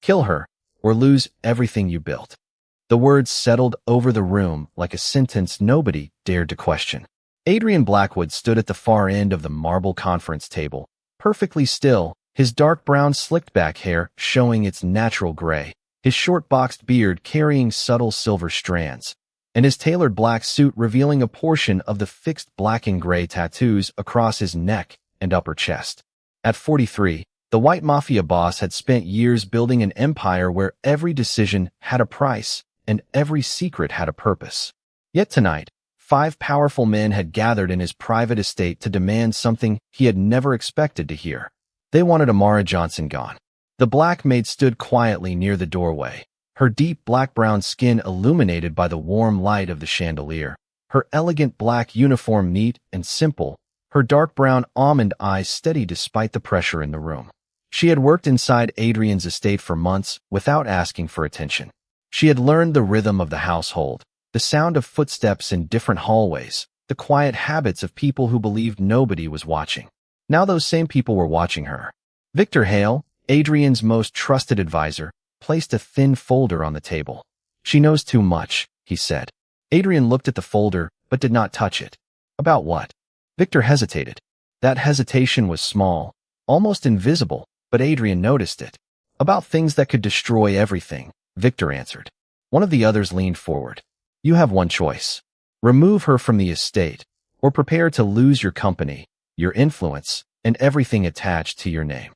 Kill her, or lose everything you built. The words settled over the room like a sentence nobody dared to question. Adrian Blackwood stood at the far end of the marble conference table, perfectly still, his dark brown slicked-back hair showing its natural gray, his short boxed beard carrying subtle silver strands, and his tailored black suit revealing a portion of the fixed black and gray tattoos across his neck and upper chest. At 43, the white mafia boss had spent years building an empire where every decision had a price and every secret had a purpose. Yet tonight, 5 powerful men had gathered in his private estate to demand something he had never expected to hear. They wanted Amara Johnson gone. The Black Maid stood quietly near the doorway, her deep black-brown skin illuminated by the warm light of the chandelier, her elegant black uniform neat and simple, her dark brown almond eyes steady despite the pressure in the room. She had worked inside Adrian's estate for months without asking for attention. She had learned the rhythm of the household, the sound of footsteps in different hallways, the quiet habits of people who believed nobody was watching. Now those same people were watching her. Victor Hale, Adrian's most trusted advisor, placed a thin folder on the table. "She knows too much," he said. Adrian looked at the folder, but did not touch it. "About what?" Victor hesitated. That hesitation was small, almost invisible, but Adrian noticed it. "About things that could destroy everything," Victor answered. One of the others leaned forward. "You have one choice. Remove her from the estate, or prepare to lose your company, your influence, and everything attached to your name."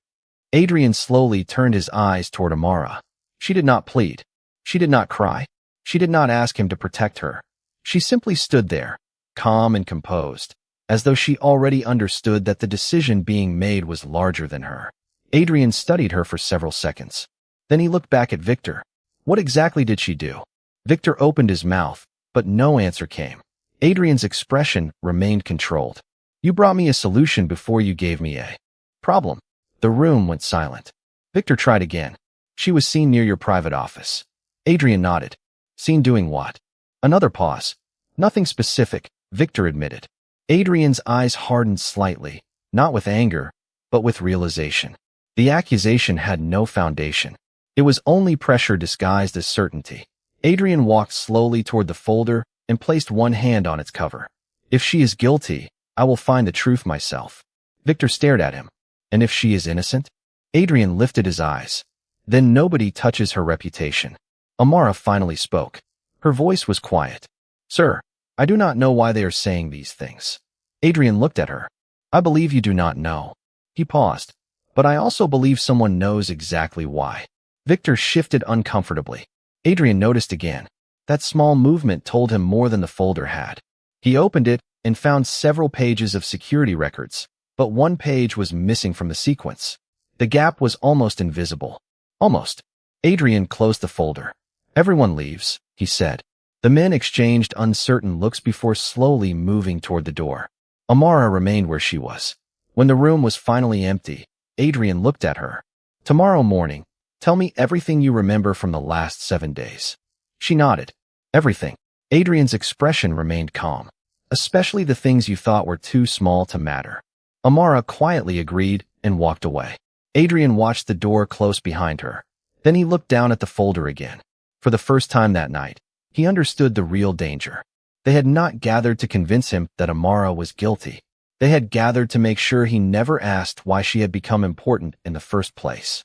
Adrian slowly turned his eyes toward Amara. She did not plead. She did not cry. She did not ask him to protect her. She simply stood there, calm and composed, as though she already understood that the decision being made was larger than her. Adrian studied her for several seconds. Then he looked back at Victor. What exactly did she do? Victor opened his mouth, but no answer came. Adrian's expression remained controlled. "You brought me a solution before you gave me a problem." The room went silent. Victor tried again. "She was seen near your private office." Adrian nodded. "Seen doing what?" Another pause. "Nothing specific," Victor admitted. Adrian's eyes hardened slightly, not with anger, but with realization. The accusation had no foundation. It was only pressure disguised as certainty. Adrian walked slowly toward the folder and placed one hand on its cover. "If she is guilty, I will find the truth myself." Victor stared at him. "And if she is innocent?" Adrian lifted his eyes. "Then nobody touches her reputation." Amara finally spoke. Her voice was quiet. "Sir, I do not know why they are saying these things." Adrian looked at her. "I believe you do not know." He paused. "But I also believe someone knows exactly why." Victor shifted uncomfortably. Adrian noticed again. That small movement told him more than the folder had. He opened it and found several pages of security records, but one page was missing from the sequence. The gap was almost invisible. Almost. Adrian closed the folder. "Everyone leaves," he said. The men exchanged uncertain looks before slowly moving toward the door. Amara remained where she was. When the room was finally empty, Adrian looked at her. "Tomorrow morning, tell me everything you remember from the last 7 days." She nodded. "Everything." Adrian's expression remained calm. "Especially the things you thought were too small to matter." Amara quietly agreed and walked away. Adrian watched the door close behind her. Then he looked down at the folder again. For the first time that night, he understood the real danger. They had not gathered to convince him that Amara was guilty. They had gathered to make sure he never asked why she had become important in the first place.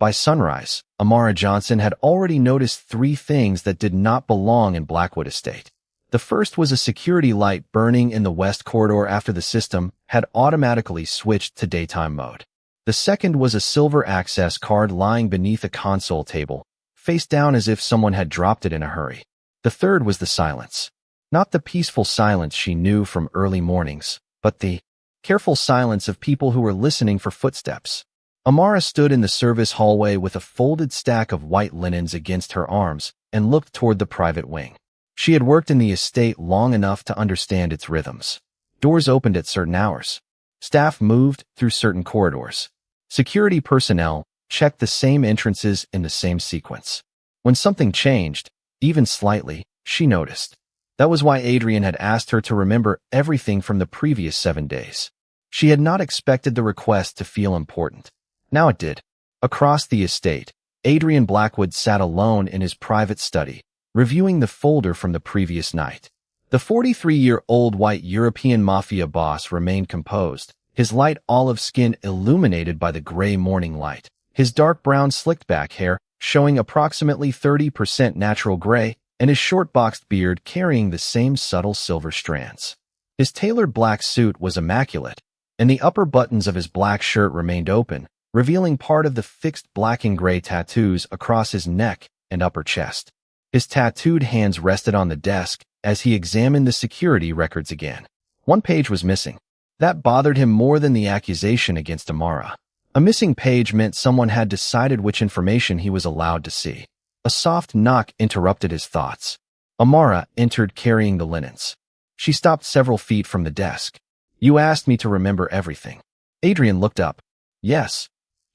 By sunrise, Amara Johnson had already noticed 3 things that did not belong in Blackwood Estate. The first was a security light burning in the west corridor after the system had automatically switched to daytime mode. The second was a silver access card lying beneath a console table, face down as if someone had dropped it in a hurry. The third was the silence. Not the peaceful silence she knew from early mornings, but the careful silence of people who were listening for footsteps. Amara stood in the service hallway with a folded stack of white linens against her arms and looked toward the private wing. She had worked in the estate long enough to understand its rhythms. Doors opened at certain hours. Staff moved through certain corridors. Security personnel checked the same entrances in the same sequence. When something changed, even slightly, she noticed. That was why Adrian had asked her to remember everything from the previous 7 days. She had not expected the request to feel important. Now it did. Across the estate, Adrian Blackwood sat alone in his private study, reviewing the folder from the previous night. The 43-year-old white European mafia boss remained composed, his light olive skin illuminated by the gray morning light, his dark brown slicked-back hair showing approximately 30% natural gray, and his short boxed beard carrying the same subtle silver strands. His tailored black suit was immaculate, and the upper buttons of his black shirt remained open, revealing part of the fixed black and gray tattoos across his neck and upper chest. His tattooed hands rested on the desk as he examined the security records again. One page was missing. That bothered him more than the accusation against Amara. A missing page meant someone had decided which information he was allowed to see. A soft knock interrupted his thoughts. Amara entered carrying the linens. She stopped several feet from the desk. "You asked me to remember everything." Adrian looked up. "Yes."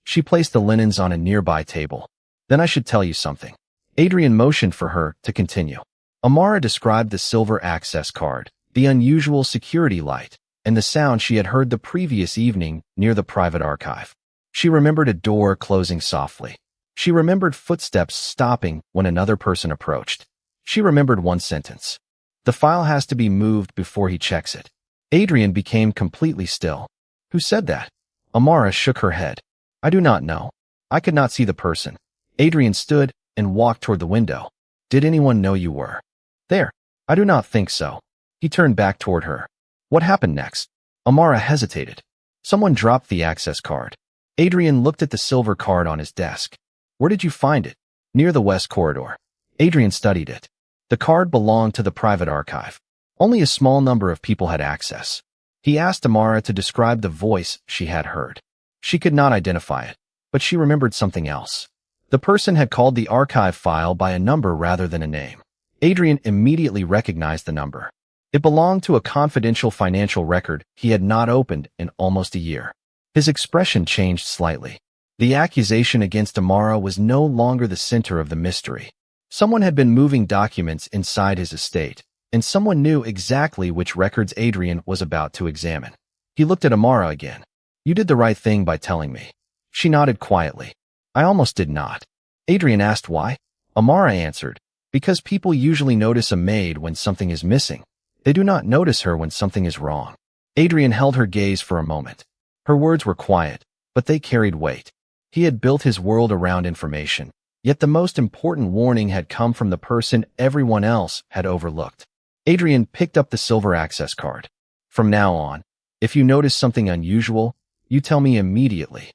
She placed the linens on a nearby table. "Then I should tell you something." Adrian motioned for her to continue. Amara described the silver access card, the unusual security light, and the sound she had heard the previous evening near the private archive. She remembered a door closing softly. She remembered footsteps stopping when another person approached. She remembered one sentence. "The file has to be moved before he checks it." Adrian became completely still. "Who said that?" Amara shook her head. "I do not know. I could not see the person." Adrian stood and walked toward the window. "Did anyone know you were there?" "I do not think so." He turned back toward her. "What happened next?" Amara hesitated. "Someone dropped the access card." Adrian looked at the silver card on his desk. "Where did you find it?" "Near the west corridor." Adrian studied it. The card belonged to the private archive. Only a small number of people had access. He asked Amara to describe the voice she had heard. She could not identify it, but she remembered something else. The person had called the archive file by a number rather than a name. Adrian immediately recognized the number. It belonged to a confidential financial record he had not opened in almost a year. His expression changed slightly. The accusation against Amara was no longer the center of the mystery. Someone had been moving documents inside his estate, and someone knew exactly which records Adrian was about to examine. He looked at Amara again. "You did the right thing by telling me." She nodded quietly. "I almost did not." Adrian asked why. Amara answered, "Because people usually notice a maid when something is missing. They do not notice her when something is wrong." Adrian held her gaze for a moment. Her words were quiet, but they carried weight. He had built his world around information, yet the most important warning had come from the person everyone else had overlooked. Adrian picked up the silver access card. "From now on, if you notice something unusual, you tell me immediately."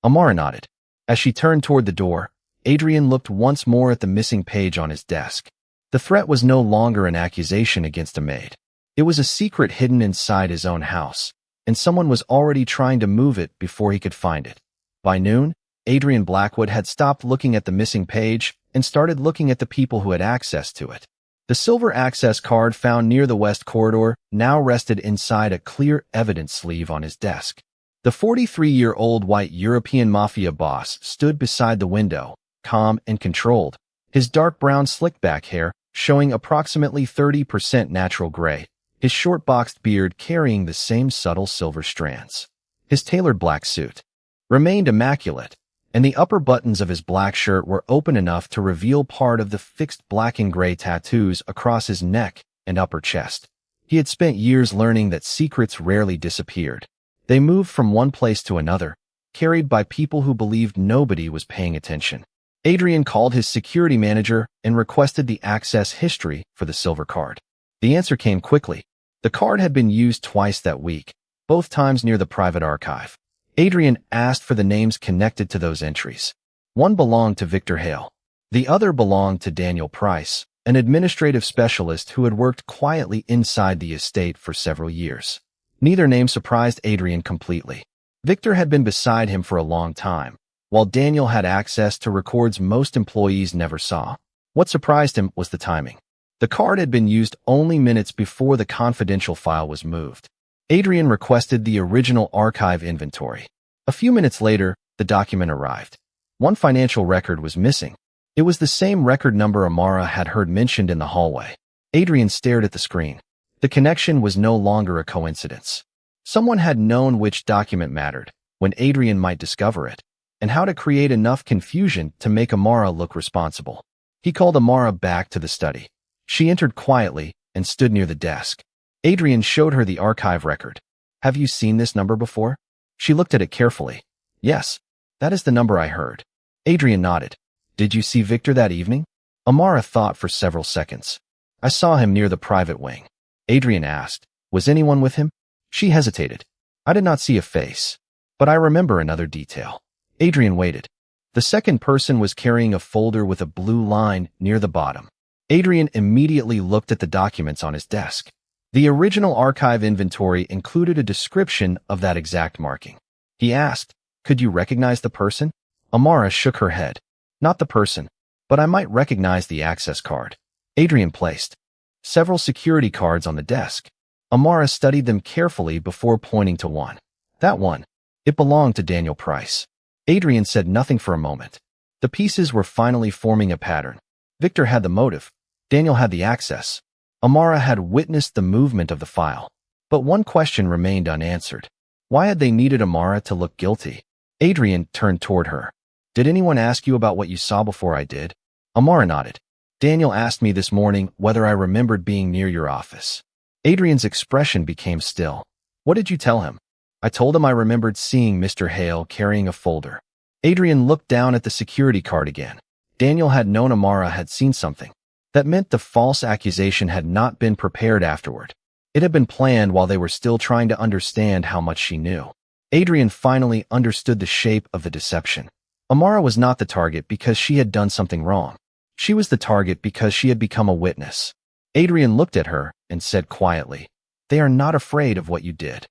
Amara nodded. As she turned toward the door, Adrian looked once more at the missing page on his desk. The threat was no longer an accusation against a maid. It was a secret hidden inside his own house, and someone was already trying to move it before he could find it. By noon, Adrian Blackwood had stopped looking at the missing page and started looking at the people who had access to it. The silver access card found near the west corridor now rested inside a clear evidence sleeve on his desk. The 43-year-old white European mafia boss stood beside the window, calm and controlled, his dark brown slicked-back hair showing approximately 30% natural gray, his short boxed beard carrying the same subtle silver strands. His tailored black suit remained immaculate, and the upper buttons of his black shirt were open enough to reveal part of the fixed black and gray tattoos across his neck and upper chest. He had spent years learning that secrets rarely disappeared. They moved from one place to another, carried by people who believed nobody was paying attention. Adrian called his security manager and requested the access history for the silver card. The answer came quickly. The card had been used twice that week, both times near the private archive. Adrian asked for the names connected to those entries. One belonged to Victor Hale. The other belonged to Daniel Price, an administrative specialist who had worked quietly inside the estate for several years. Neither name surprised Adrian completely. Victor had been beside him for a long time, while Daniel had access to records most employees never saw. What surprised him was the timing. The card had been used only minutes before the confidential file was moved. Adrian requested the original archive inventory. A few minutes later, the document arrived. One financial record was missing. It was the same record number Amara had heard mentioned in the hallway. Adrian stared at the screen. The connection was no longer a coincidence. Someone had known which document mattered, when Adrian might discover it. and how to create enough confusion to make Amara look responsible. He called Amara back to the study. She entered quietly and stood near the desk. Adrian showed her the archive record. Have you seen this number before? She looked at it carefully. Yes, that is the number I heard. Adrian nodded. Did you see Victor that evening? Amara thought for several seconds. I saw him near the private wing. Adrian asked, was anyone with him? She hesitated. I did not see a face, but I remember another detail. Adrian waited. The second person was carrying a folder with a blue line near the bottom. Adrian immediately looked at the documents on his desk. The original archive inventory included a description of that exact marking. He asked, could you recognize the person? Amara shook her head. Not the person, but I might recognize the access card. Adrian placed several security cards on the desk. Amara studied them carefully before pointing to one. That one. It belonged to Daniel Price. Adrian said nothing for a moment. The pieces were finally forming a pattern. Victor had the motive. Daniel had the access. Amara had witnessed the movement of the file. But one question remained unanswered. Why had they needed Amara to look guilty? Adrian turned toward her. Did anyone ask you about what you saw before I did? Amara nodded. Daniel asked me this morning whether I remembered being near your office. Adrian's expression became still. What did you tell him? I told him I remembered seeing Mr. Hale carrying a folder. Adrian looked down at the security card again. Daniel had known Amara had seen something. That meant the false accusation had not been prepared afterward. It had been planned while they were still trying to understand how much she knew. Adrian finally understood the shape of the deception. Amara was not the target because she had done something wrong. She was the target because she had become a witness. Adrian looked at her and said quietly, they are not afraid of what you did.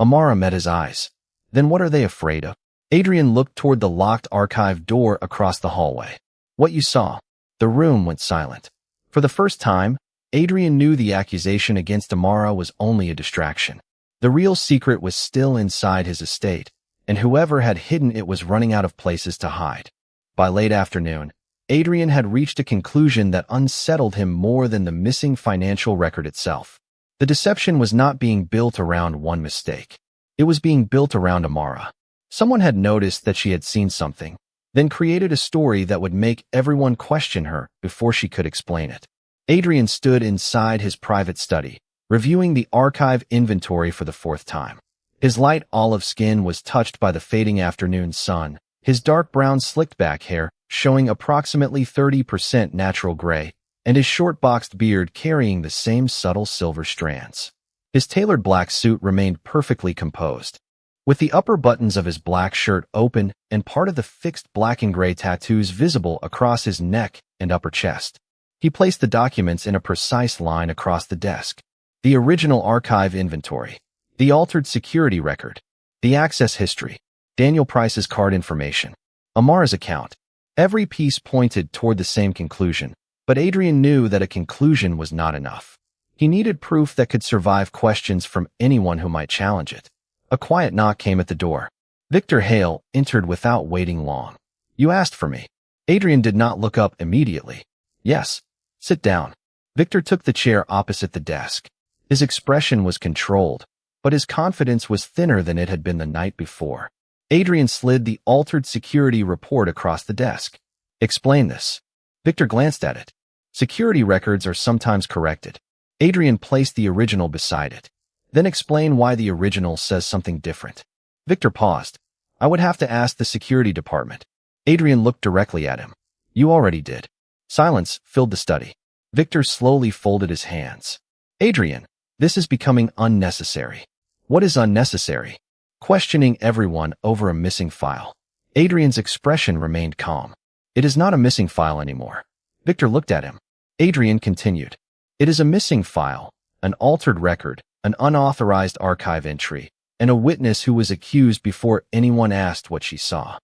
Amara met his eyes. Then what are they afraid of? Adrian looked toward the locked archive door across the hallway. What you saw. The room went silent. For the first time, Adrian knew the accusation against Amara was only a distraction. The real secret was still inside his estate, and whoever had hidden it was running out of places to hide. By late afternoon, Adrian had reached a conclusion that unsettled him more than the missing financial record itself. The deception was not being built around one mistake. It was being built around Amara. Someone had noticed that she had seen something, then created a story that would make everyone question her before she could explain it. Adrian stood inside his private study, reviewing the archive inventory for the fourth time. His light olive skin was touched by the fading afternoon sun, his dark brown slicked-back hair showing approximately 30% natural gray, and his short boxed beard carrying the same subtle silver strands. His tailored black suit remained perfectly composed. With the upper buttons of his black shirt open and part of the fixed black and gray tattoos visible across his neck and upper chest, he placed the documents in a precise line across the desk. The original archive inventory, the altered security record, the access history, Daniel Price's card information, Amara's account. Every piece pointed toward the same conclusion, but Adrian knew that a conclusion was not enough. He needed proof that could survive questions from anyone who might challenge it. A quiet knock came at the door. Victor Hale entered without waiting long. You asked for me. Adrian did not look up immediately. Yes. Sit down. Victor took the chair opposite the desk. His expression was controlled, but his confidence was thinner than it had been the night before. Adrian slid the altered security report across the desk. Explain this. Victor glanced at it. Security records are sometimes corrected. Adrian placed the original beside it. Then explain why the original says something different. Victor paused. I would have to ask the security department. Adrian looked directly at him. You already did. Silence filled the study. Victor slowly folded his hands. Adrian, this is becoming unnecessary. What is unnecessary? Questioning everyone over a missing file. Adrian's expression remained calm. It is not a missing file anymore. Victor looked at him. Adrian continued. It is a missing file, an altered record, an unauthorized archive entry, and a witness who was accused before anyone asked what she saw.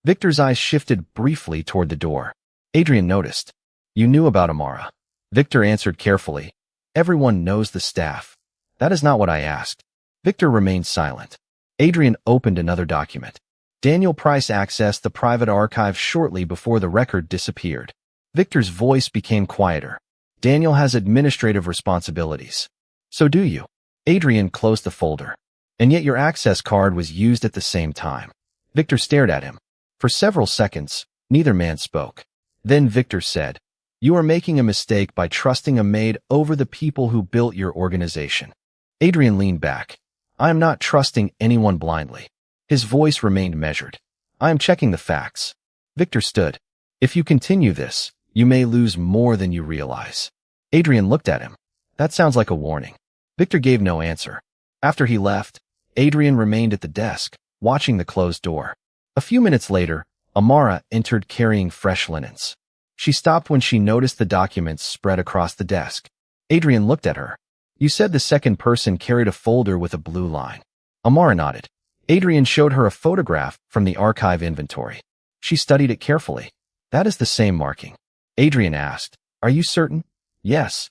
Victor's eyes shifted briefly toward the door. Adrian noticed. You knew about Amara. Victor answered carefully. Everyone knows the staff. That is not what I asked. Victor remained silent. Adrian opened another document. Daniel Price accessed the private archive shortly before the record disappeared. Victor's voice became quieter. Daniel has administrative responsibilities. So do you. Adrian closed the folder. And yet your access card was used at the same time. Victor stared at him. For several seconds, neither man spoke. Then Victor said, "You are making a mistake by trusting a maid over the people who built your organization." Adrian leaned back. "I am not trusting anyone blindly." His voice remained measured. "I am checking the facts." Victor stood. "If you continue this, you may lose more than you realize." Adrian looked at him. "That sounds like a warning." Victor gave no answer. After he left, Adrian remained at the desk, watching the closed door. A few minutes later, Amara entered carrying fresh linens. She stopped when she noticed the documents spread across the desk. Adrian looked at her. "You said the second person carried a folder with a blue line." Amara nodded. Adrian showed her a photograph from the archive inventory. She studied it carefully. "That is the same marking." Adrian asked, "Are you certain?" "Yes."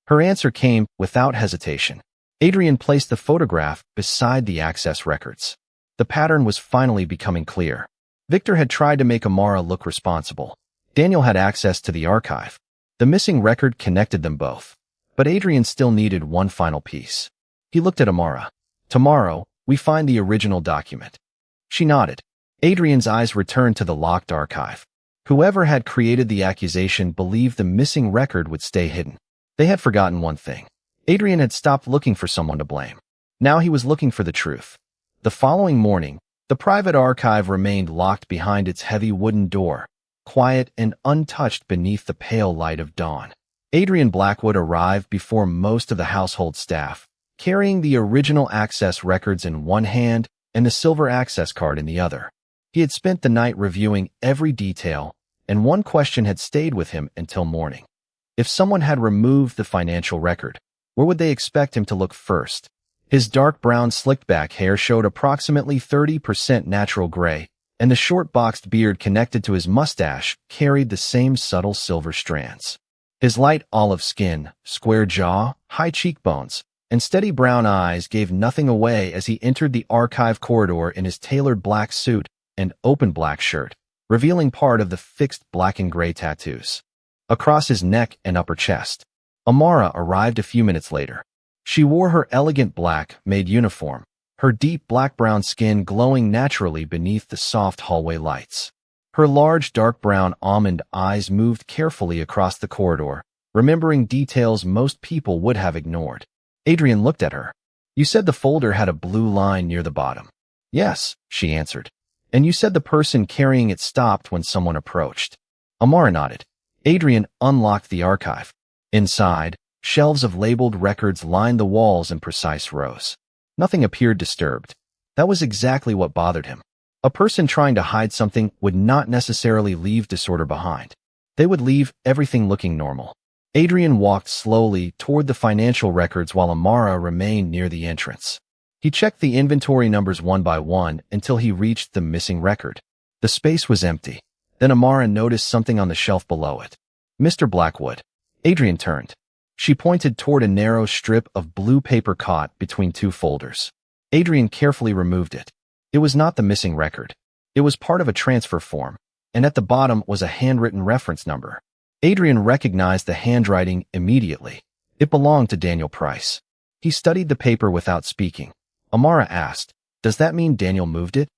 Her answer came without hesitation. Adrian placed the photograph beside the access records. The pattern was finally becoming clear. Victor had tried to make Amara look responsible. Daniel had access to the archive. The missing record connected them both. But Adrian still needed one final piece. He looked at Amara. "Tomorrow, we find the original document." She nodded. Adrian's eyes returned to the locked archive. Whoever had created the accusation believed the missing record would stay hidden. They had forgotten one thing. Adrian had stopped looking for someone to blame. Now he was looking for the truth. The following morning, the private archive remained locked behind its heavy wooden door, quiet and untouched beneath the pale light of dawn. Adrian Blackwood arrived before most of the household staff, carrying the original access records in one hand and the silver access card in the other. He had spent the night reviewing every detail, and one question had stayed with him until morning. If someone had removed the financial record, where would they expect him to look first? His dark brown slicked-back hair showed approximately 30% natural gray, and the short boxed beard connected to his mustache carried the same subtle silver strands. His light olive skin, square jaw, high cheekbones, and steady brown eyes gave nothing away as he entered the archive corridor in his tailored black suit and open black shirt, revealing part of the fixed black and gray tattoos across his neck and upper chest. Amara arrived a few minutes later. She wore her elegant Black Maid uniform, her deep black-brown skin glowing naturally beneath the soft hallway lights. Her large dark brown almond eyes moved carefully across the corridor, remembering details most people would have ignored. Adrian looked at her. "You said the folder had a blue line near the bottom." "Yes," she answered. "And you said the person carrying it stopped when someone approached." Amara nodded. Adrian unlocked the archive. Inside, shelves of labeled records lined the walls in precise rows. Nothing appeared disturbed. That was exactly what bothered him. A person trying to hide something would not necessarily leave disorder behind. They would leave everything looking normal. Adrian walked slowly toward the financial records while Amara remained near the entrance. He checked the inventory numbers one by one until he reached the missing record. The space was empty. Then Amara noticed something on the shelf below it. "Mr. Blackwood." Adrian turned. She pointed toward a narrow strip of blue paper caught between two folders. Adrian carefully removed it. It was not the missing record. It was part of a transfer form, and at the bottom was a handwritten reference number. Adrian recognized the handwriting immediately. It belonged to Daniel Price. He studied the paper without speaking. Amara asked, "Does that mean Daniel moved it?"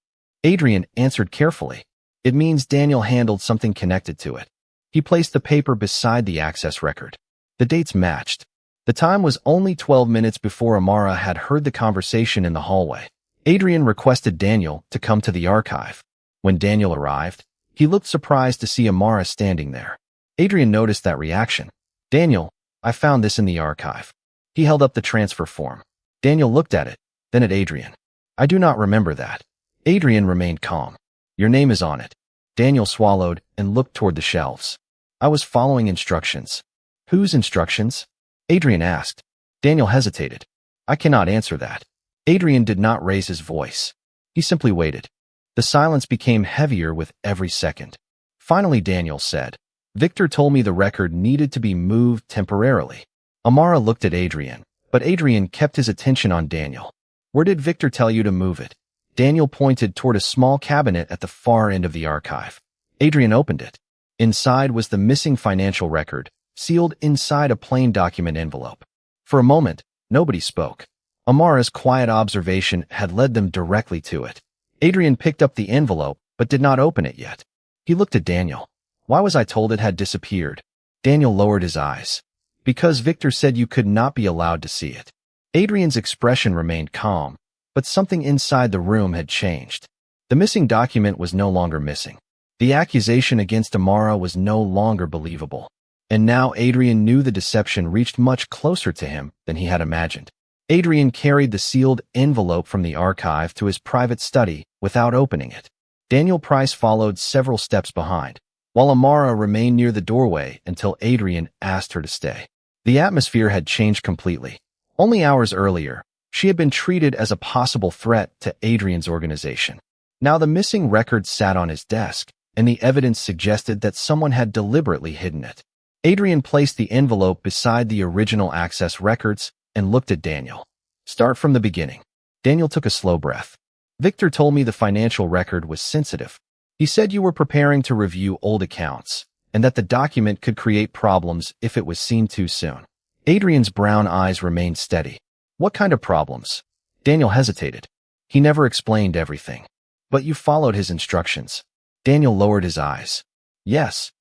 Adrian answered carefully. "It means Daniel handled something connected to it." He placed the paper beside the access record. The dates matched. The time was only 12 minutes before Amara had heard the conversation in the hallway. Adrian requested Daniel to come to the archive. When Daniel arrived, he looked surprised to see Amara standing there. Adrian noticed that reaction. "Daniel, I found this in the archive." He held up the transfer form. Daniel looked at it, then at Adrian. "I do not remember that." Adrian remained calm. "Your name is on it." Daniel swallowed and looked toward the shelves. "I was following instructions." "Whose instructions?" Adrian asked. Daniel hesitated. "I cannot answer that." Adrian did not raise his voice. He simply waited. The silence became heavier with every second. Finally, Daniel said, "Victor told me the record needed to be moved temporarily." Amara looked at Adrian, but Adrian kept his attention on Daniel. "Where did Victor tell you to move it?" Daniel pointed toward a small cabinet at the far end of the archive. Adrian opened it. Inside was the missing financial record, sealed inside a plain document envelope. For a moment, nobody spoke. Amara's quiet observation had led them directly to it. Adrian picked up the envelope, but did not open it yet. He looked at Daniel. Why was I told it had disappeared? Daniel lowered his eyes. Because Victor said you could not be allowed to see it. Adrian's expression remained calm, but something inside the room had changed. The missing document was no longer missing. The accusation against Amara was no longer believable. And now Adrian knew the deception reached much closer to him than he had imagined. Adrian carried the sealed envelope from the archive to his private study without opening it. Daniel Price followed several steps behind, while Amara remained near the doorway until Adrian asked her to stay. The atmosphere had changed completely. Only hours earlier, she had been treated as a possible threat to Adrian's organization. Now the missing record sat on his desk, and the evidence suggested that someone had deliberately hidden it. Adrian placed the envelope beside the original access records and looked at Daniel. Start from the beginning. Daniel took a slow breath. Victor told me the financial record was sensitive. He said you were preparing to review old accounts, and that the document could create problems if it was seen too soon. Adrian's brown eyes remained steady. What kind of problems? Daniel hesitated. He never explained everything. But you followed his instructions. Daniel lowered his eyes. Yes.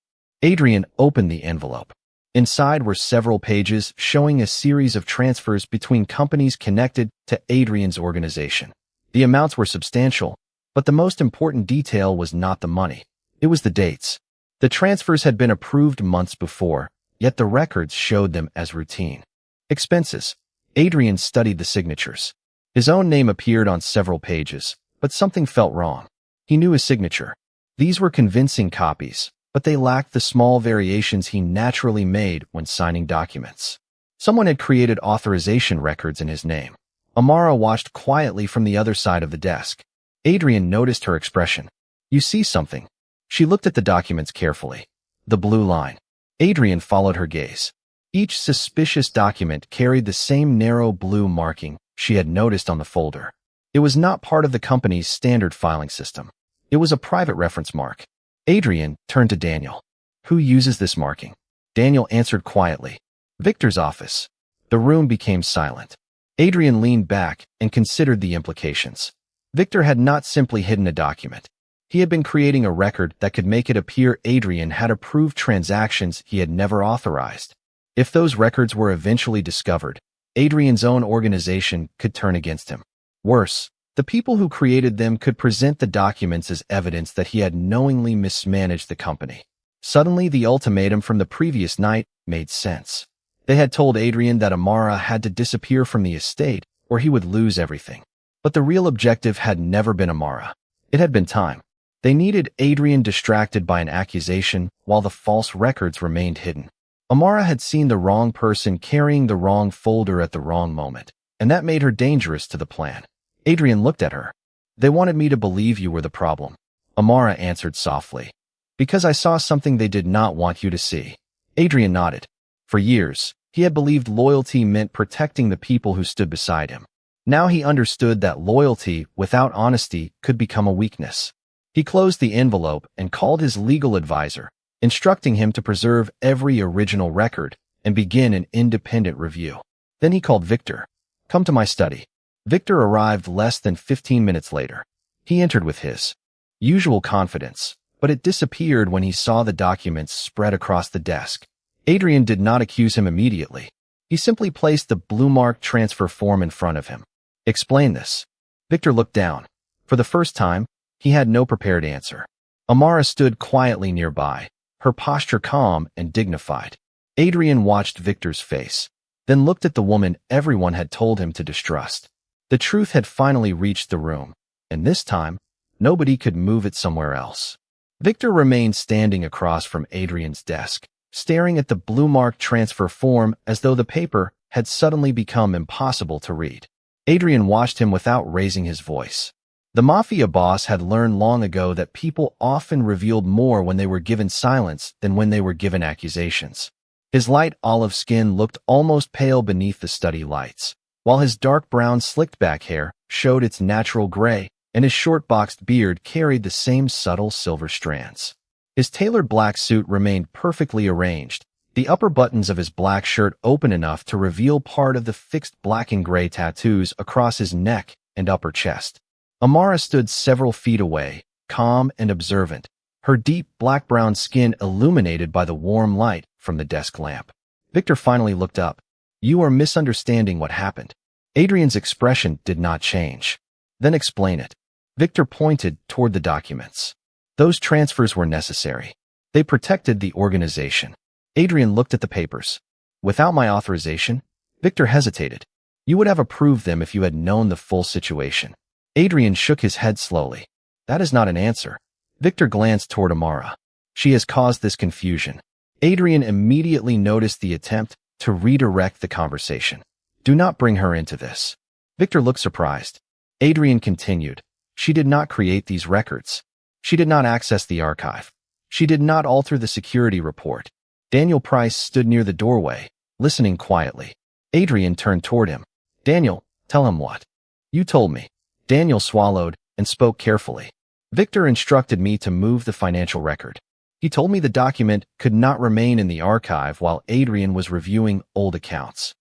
Adrian opened the envelope. Inside were several pages showing a series of transfers between companies connected to Adrian's organization. The amounts were substantial, but the most important detail was not the money. It was the dates. The transfers had been approved months before, yet the records showed them as routine. Expenses. Adrian studied the signatures. His own name appeared on several pages, but something felt wrong. He knew his signature. These were convincing copies, but they lacked the small variations he naturally made when signing documents. Someone had created authorization records in his name. Amara watched quietly from the other side of the desk. Adrian noticed her expression. You see something? She looked at the documents carefully. The blue line. Adrian followed her gaze. Each suspicious document carried the same narrow blue marking she had noticed on the folder. It was not part of the company's standard filing system. It was a private reference mark. Adrian turned to Daniel. Who uses this marking? Daniel answered quietly. Victor's office. The room became silent. Adrian leaned back and considered the implications. Victor had not simply hidden a document. He had been creating a record that could make it appear Adrian had approved transactions he had never authorized. If those records were eventually discovered, Adrian's own organization could turn against him. Worse, the people who created them could present the documents as evidence that he had knowingly mismanaged the company. Suddenly, the ultimatum from the previous night made sense. They had told Adrian that Amara had to disappear from the estate or he would lose everything. But the real objective had never been Amara. It had been time. They needed Adrian distracted by an accusation while the false records remained hidden. Amara had seen the wrong person carrying the wrong folder at the wrong moment, and that made her dangerous to the plan. Adrian looked at her. They wanted me to believe you were the problem. Amara answered softly. Because I saw something they did not want you to see. Adrian nodded. For years, he had believed loyalty meant protecting the people who stood beside him. Now he understood that loyalty without honesty could become a weakness. He closed the envelope and called his legal advisor, instructing him to preserve every original record and begin an independent review. Then he called Victor. Come to my study. Victor arrived less than 15 minutes later. He entered with his usual confidence, but it disappeared when he saw the documents spread across the desk. Adrian did not accuse him immediately. He simply placed the blue mark transfer form in front of him. Explain this. Victor looked down. For the first time, he had no prepared answer. Amara stood quietly nearby, her posture calm and dignified. Adrian watched Victor's face, then looked at the woman everyone had told him to distrust. The truth had finally reached the room, and this time, nobody could move it somewhere else. Victor remained standing across from Adrian's desk, staring at the blue mark transfer form as though the paper had suddenly become impossible to read. Adrian watched him without raising his voice. The Mafia Boss had learned long ago that people often revealed more when they were given silence than when they were given accusations. His light olive skin looked almost pale beneath the study lights, while his dark brown slicked-back hair showed its natural gray, and his short boxed beard carried the same subtle silver strands. His tailored black suit remained perfectly arranged, the upper buttons of his black shirt open enough to reveal part of the fixed black and gray tattoos across his neck and upper chest. Amara stood several feet away, calm and observant, her deep black-brown skin illuminated by the warm light from the desk lamp. Victor finally looked up. "You are misunderstanding what happened." Adrian's expression did not change. "Then explain it." Victor pointed toward the documents. "Those transfers were necessary. They protected the organization." Adrian looked at the papers. "Without my authorization?" Victor hesitated. "You would have approved them if you had known the full situation." Adrian shook his head slowly. "That is not an answer." Victor glanced toward Amara. "She has caused this confusion." Adrian immediately noticed the attempt to redirect the conversation. "Do not bring her into this." Victor looked surprised. Adrian continued. "She did not create these records. She did not access the archive. She did not alter the security report." Daniel Price stood near the doorway, listening quietly. Adrian turned toward him. "Daniel, tell him what?" "You told me." Daniel swallowed and spoke carefully. "Victor instructed me to move the financial record. He told me the document could not remain in the archive while Adrian was reviewing old accounts."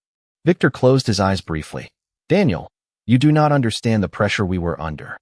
Victor closed his eyes briefly. "Daniel, you do not understand the pressure we were under."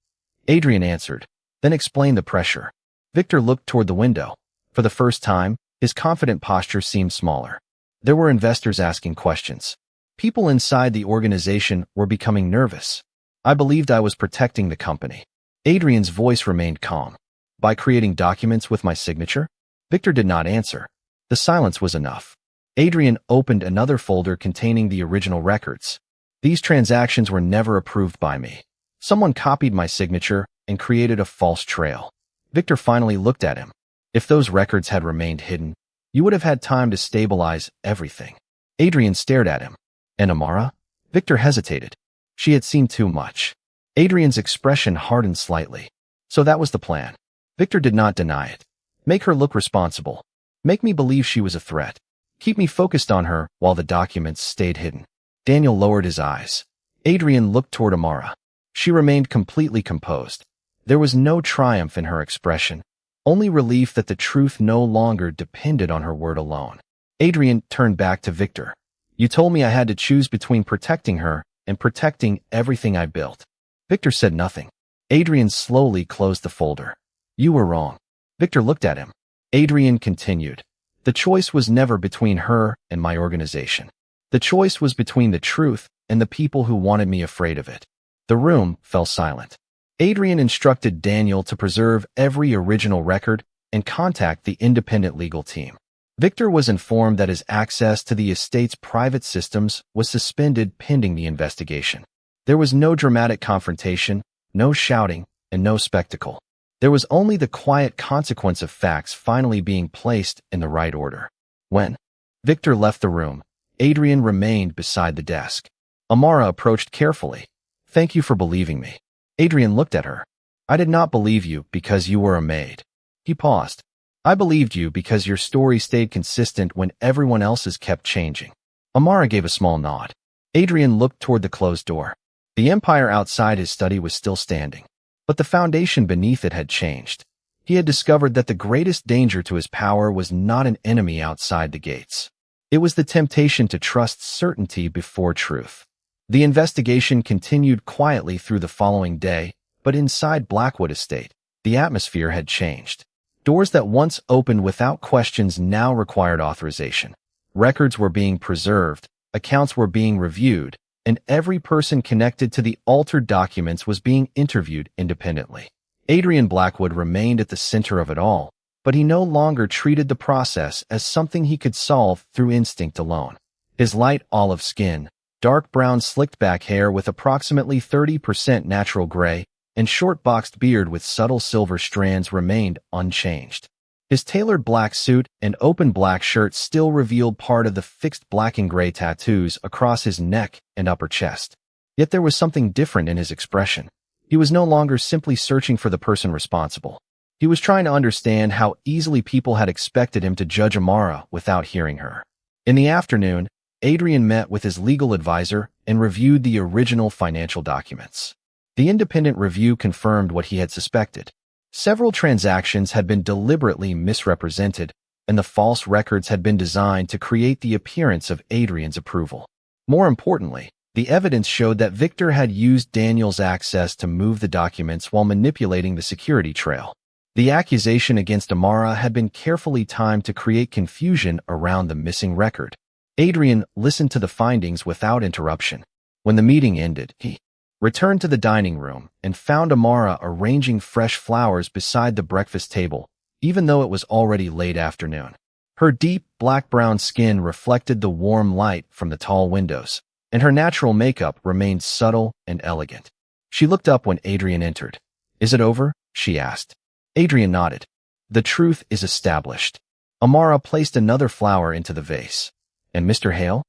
Adrian answered. "Then explain the pressure." Victor looked toward the window. For the first time, his confident posture seemed smaller. There were investors asking questions. People inside the organization were becoming nervous. "I believed I was protecting the company." Adrian's voice remained calm. "By creating documents with my signature?" Victor did not answer. The silence was enough. Adrian opened another folder containing the original records. "These transactions were never approved by me. Someone copied my signature and created a false trail." Victor finally looked at him. "If those records had remained hidden, you would have had time to stabilize everything." Adrian stared at him. "And Amara?" Victor hesitated. She had seen too much. Adrian's expression hardened slightly. "So that was the plan." Victor did not deny it. "Make her look responsible. Make me believe she was a threat. Keep me focused on her while the documents stayed hidden." Daniel lowered his eyes. Adrian looked toward Amara. She remained completely composed. There was no triumph in her expression, only relief that the truth no longer depended on her word alone. Adrian turned back to Victor. "You told me I had to choose between protecting her and protecting everything I built." Victor said nothing. Adrian slowly closed the folder. "You were wrong." Victor looked at him. Adrian continued. "The choice was never between her and my organization. The choice was between the truth and the people who wanted me afraid of it." The room fell silent. Adrian instructed Daniel to preserve every original record and contact the independent legal team. Victor was informed that his access to the estate's private systems was suspended pending the investigation. There was no dramatic confrontation, no shouting, and no spectacle. There was only the quiet consequence of facts finally being placed in the right order. When Victor left the room, Adrian remained beside the desk. Amara approached carefully. "Thank you for believing me." Adrian looked at her. "I did not believe you because you were a maid." He paused. "I believed you because your story stayed consistent when everyone else's kept changing." Amara gave a small nod. Adrian looked toward the closed door. The empire outside his study was still standing, but the foundation beneath it had changed. He had discovered that the greatest danger to his power was not an enemy outside the gates. It was the temptation to trust certainty before truth. The investigation continued quietly through the following day, but inside Blackwood Estate, the atmosphere had changed. Doors that once opened without questions now required authorization. Records were being preserved, accounts were being reviewed, and every person connected to the altered documents was being interviewed independently. Adrian Blackwood remained at the center of it all, but he no longer treated the process as something he could solve through instinct alone. His light olive skin, dark brown slicked-back hair with approximately 30% natural gray, and short boxed beard with subtle silver strands remained unchanged. His tailored black suit and open black shirt still revealed part of the fixed black and gray tattoos across his neck and upper chest. Yet there was something different in his expression. He was no longer simply searching for the person responsible. He was trying to understand how easily people had expected him to judge Amara without hearing her. In the afternoon, Adrian met with his legal advisor and reviewed the original financial documents. The independent review confirmed what he had suspected. Several transactions had been deliberately misrepresented, and the false records had been designed to create the appearance of Adrian's approval. More importantly, The evidence showed that Victor had used Daniel's access to move the documents while manipulating the security trail. The accusation against Amara had been carefully timed to create confusion around the missing record. Adrian listened to the findings without interruption. When the meeting ended, he returned to the dining room and found Amara arranging fresh flowers beside the breakfast table, even though it was already late afternoon. Her deep, black-brown skin reflected the warm light from the tall windows, and her natural makeup remained subtle and elegant. She looked up when Adrian entered. "Is it over?" she asked. Adrian nodded. "The truth is established." Amara placed another flower into the vase. "And Mr. Hale?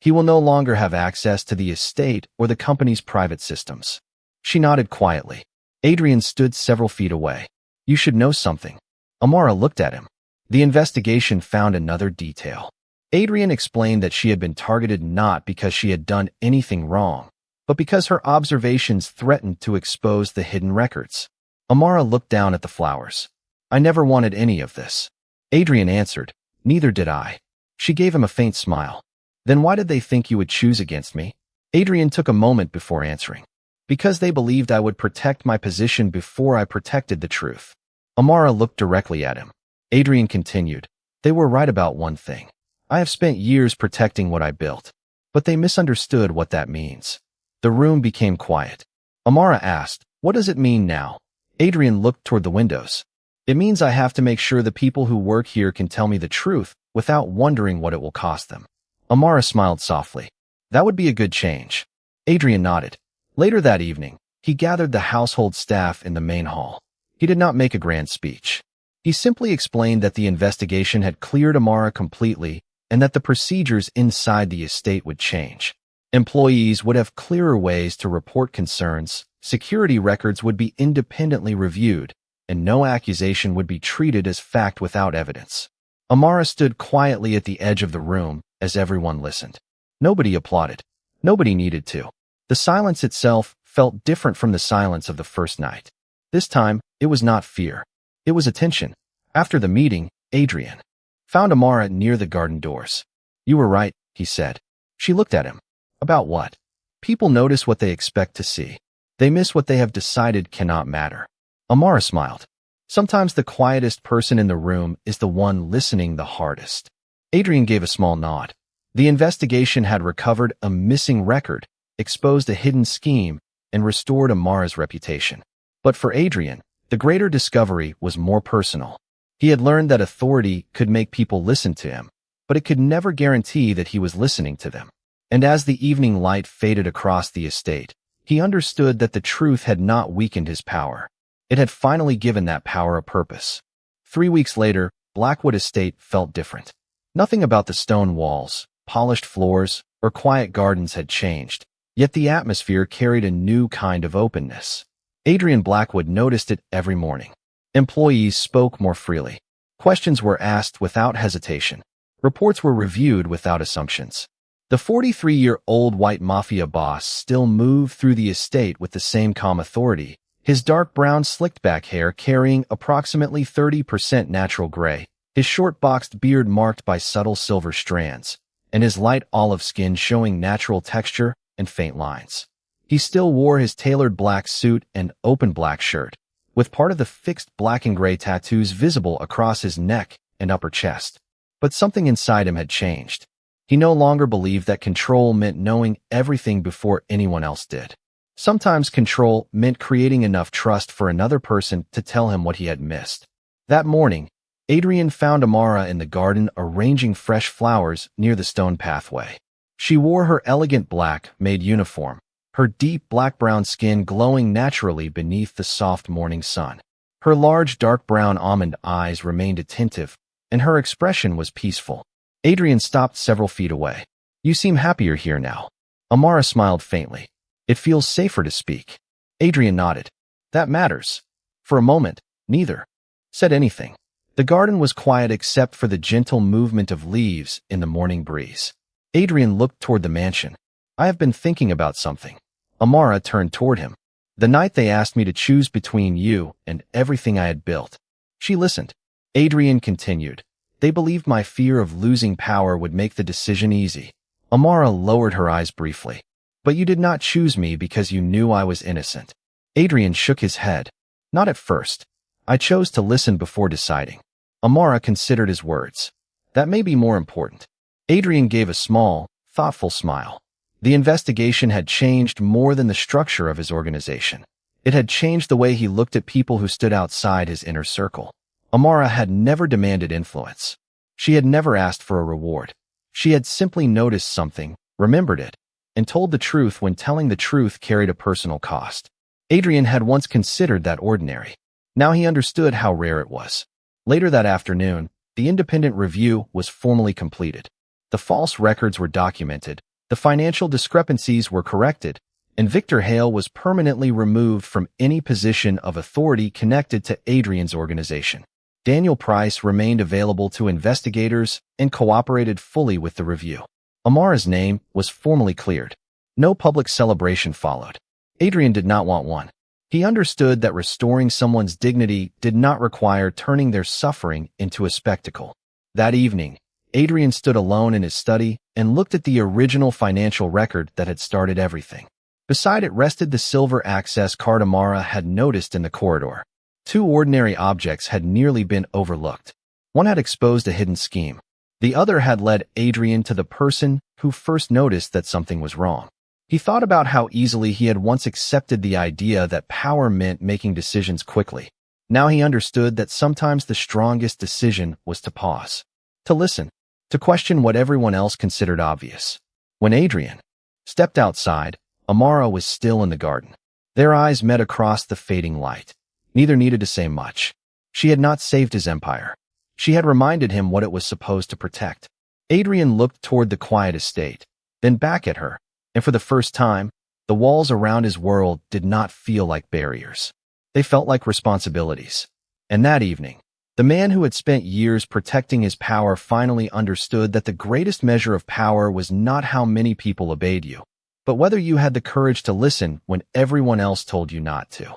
He will no longer have access to the estate or the company's private systems." She nodded quietly. Adrian stood several feet away. "You should know something." Amara looked at him. The investigation found another detail. Adrian explained that she had been targeted not because she had done anything wrong, but because her observations threatened to expose the hidden records. Amara looked down at the flowers. "I never wanted any of this." Adrian answered, "Neither did I." She gave him a faint smile. "Then why did they think you would choose against me?" Adrian took a moment before answering. "Because they believed I would protect my position before I protected the truth." Amara looked directly at him. Adrian continued, "They were right about one thing. I have spent years protecting what I built, but they misunderstood what that means." The room became quiet. Amara asked, "What does it mean now?" Adrian looked toward the windows. "It means I have to make sure the people who work here can tell me the truth without wondering what it will cost them." Amara smiled softly. "That would be a good change." Adrian nodded. Later that evening, he gathered the household staff in the main hall. He did not make a grand speech. He simply explained that the investigation had cleared Amara completely and that the procedures inside the estate would change. Employees would have clearer ways to report concerns, security records would be independently reviewed, and no accusation would be treated as fact without evidence. Amara stood quietly at the edge of the room as everyone listened. Nobody applauded. Nobody needed to. The silence itself felt different from the silence of the first night. This time, it was not fear. It was attention. After the meeting, Adrian found Amara near the garden doors. "You were right," he said. She looked at him. "About what?" "People notice what they expect to see. They miss what they have decided cannot matter." Amara smiled. "Sometimes the quietest person in the room is the one listening the hardest." Adrian gave a small nod. The investigation had recovered a missing record, exposed a hidden scheme, and restored Amara's reputation. But for Adrian, the greater discovery was more personal. He had learned that authority could make people listen to him, but it could never guarantee that he was listening to them. And as the evening light faded across the estate, he understood that the truth had not weakened his power. It had finally given that power a purpose. 3 weeks later, Blackwood Estate felt different. Nothing about the stone walls, polished floors, or quiet gardens had changed, yet the atmosphere carried a new kind of openness. Adrian Blackwood noticed it every morning. Employees spoke more freely. Questions were asked without hesitation. Reports were reviewed without assumptions. The 43-year-old white mafia boss still moved through the estate with the same calm authority, his dark brown slicked-back hair carrying approximately 30% natural gray, his short boxed beard marked by subtle silver strands, and his light olive skin showing natural texture and faint lines. He still wore his tailored black suit and open black shirt, with part of the fixed black and gray tattoos visible across his neck and upper chest. But something inside him had changed. He no longer believed that control meant knowing everything before anyone else did. Sometimes control meant creating enough trust for another person to tell him what he had missed. That morning, Adrian found Amara in the garden arranging fresh flowers near the stone pathway. She wore her elegant Black Maid uniform, her deep black-brown skin glowing naturally beneath the soft morning sun. Her large dark brown almond eyes remained attentive, and her expression was peaceful. Adrian stopped several feet away. "You seem happier here now." Amara smiled faintly. "It feels safer to speak." Adrian nodded. "That matters." For a moment, neither said anything. The garden was quiet except for the gentle movement of leaves in the morning breeze. Adrian looked toward the mansion. "I have been thinking about something." Amara turned toward him. "The night they asked me to choose between you and everything I had built." She listened. Adrian continued. "They believed my fear of losing power would make the decision easy." Amara lowered her eyes briefly. But you did not choose me because you knew I was innocent. Adrian shook his head. Not at first. I chose to listen before deciding. Amara considered his words. That may be more important. Adrian gave a small, thoughtful smile. The investigation had changed more than the structure of his organization. It had changed the way he looked at people who stood outside his inner circle. Amara had never demanded influence. She had never asked for a reward. She had simply noticed something, remembered it, and told the truth when telling the truth carried a personal cost. Adrian had once considered that ordinary. Now he understood how rare it was. Later that afternoon, the independent review was formally completed. The false records were documented, the financial discrepancies were corrected, and Victor Hale was permanently removed from any position of authority connected to Adrian's organization. Daniel Price remained available to investigators and cooperated fully with the review. Amara's name was formally cleared. No public celebration followed. Adrian did not want one. He understood that restoring someone's dignity did not require turning their suffering into a spectacle. That evening, Adrian stood alone in his study and looked at the original financial record that had started everything. Beside it rested the silver access card Amara had noticed in the corridor. Two ordinary objects had nearly been overlooked. One had exposed a hidden scheme. The other had led Adrian to the person who first noticed that something was wrong. He thought about how easily he had once accepted the idea that power meant making decisions quickly. Now he understood that sometimes the strongest decision was to pause, to listen, to question what everyone else considered obvious. When Adrian stepped outside, Amara was still in the garden. Their eyes met across the fading light. Neither needed to say much. She had not saved his empire. She had reminded him what it was supposed to protect. Adrian looked toward the quiet estate, then back at her, and for the first time, the walls around his world did not feel like barriers. They felt like responsibilities. And that evening, the man who had spent years protecting his power finally understood that the greatest measure of power was not how many people obeyed you, but whether you had the courage to listen when everyone else told you not to.